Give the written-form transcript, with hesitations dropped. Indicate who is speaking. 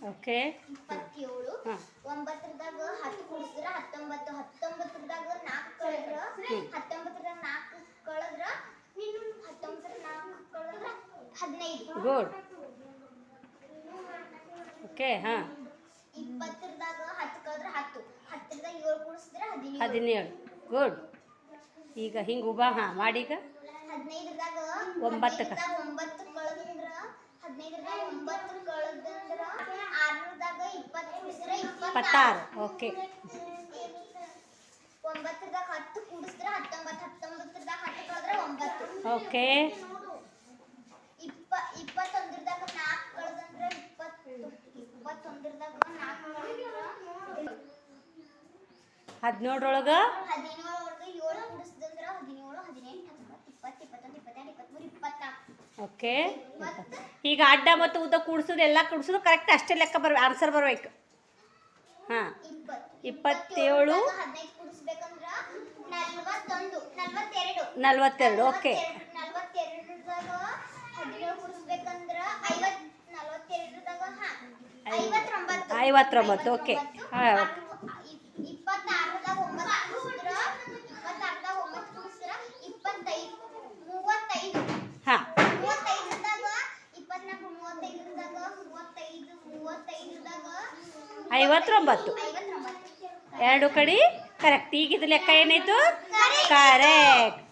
Speaker 1: okay
Speaker 2: 27 9ದಾಗ 10 ಕೂಡಿಸಿದ್ರ 19 19ದಾಗ 4 ಕಳೆದ್ರ 19ದಾಗ 4 ಕಳೆದ್ರ ಇನ್ನು 19ದಾಗ 4 ಕಳೆದ್ರ 15
Speaker 1: good okay
Speaker 2: 20ದಾಗ 10 ಕಳೆದ್ರ 10 10ದಾಗ 7 ಕೂಡಿಸಿದ್ರ
Speaker 1: 17 good ಈಗ ಹಿಂಗೆ ಉಬಾ ಮಾಡೀಗ
Speaker 2: 15ದಾಗ
Speaker 1: 9
Speaker 2: 9 ಕಳೆದ್ರ 15ದಾಗ 9 ಕಳೆದ್ರ 6ದಾಗ 20 ಕೂಡಿಸಿದ್ರ
Speaker 1: 26 ಓಕೆ
Speaker 2: 9ದಾಗ 10 ಕೂಡಿಸಿದ್ರ 19 19ದಾಗ 10 ಕಳೆದ್ರ 9
Speaker 1: ಓಕೆ
Speaker 2: 21ದಾಗ 4 ಕಳೆದ್ರ 20 21ದಾಗ 4 ಕಳೆದ್ರ
Speaker 1: 17 ಒಳಗೆ
Speaker 2: 17 ಒಳಗೆ 7 ಕೂಡಿಸಿದ್ರ 17 18 19 20 21 22 23 24
Speaker 1: ಓಕೆ ಈಗ ಅಡ್ಡ ಮತ್ತು ಉದ್ದ ಕೂಡಿಸೋದು ಎಲ್ಲ ಕೂಡಿಸೋದು ಕರೆಕ್ಟ್ ಅಷ್ಟೇ ಲೆಕ್ಕ ಆನ್ಸರ್ ಬರ್ಬೇಕು 27
Speaker 2: 15 ಕೂಡಿಸಬೇಕಂದ್ರೆ 41
Speaker 1: 42 ಓಕೆ
Speaker 2: 42ದಾಗ 17 ಕೂಡಿಸಬೇಕಂದ್ರೆ 50 42ದಾಗ
Speaker 1: 59 ಓಕೆ
Speaker 2: 26ದಾಗ 9 ಕೂಡಿಸಿದ್ರ 26ದಾಗ 9 ಕೂಡಿಸಿದ್ರ 25 35 35ದಾಗ 24 35ದಾಗ 35ದಾಗ
Speaker 1: 59 ಎರಡು ಕಡೆ ಕರೆಕ್ಟ್ ಈಗ ಇದು ಲೆಕ್ಕ ಏನಾಯ್ತು ಕರೆಕ್ಟ್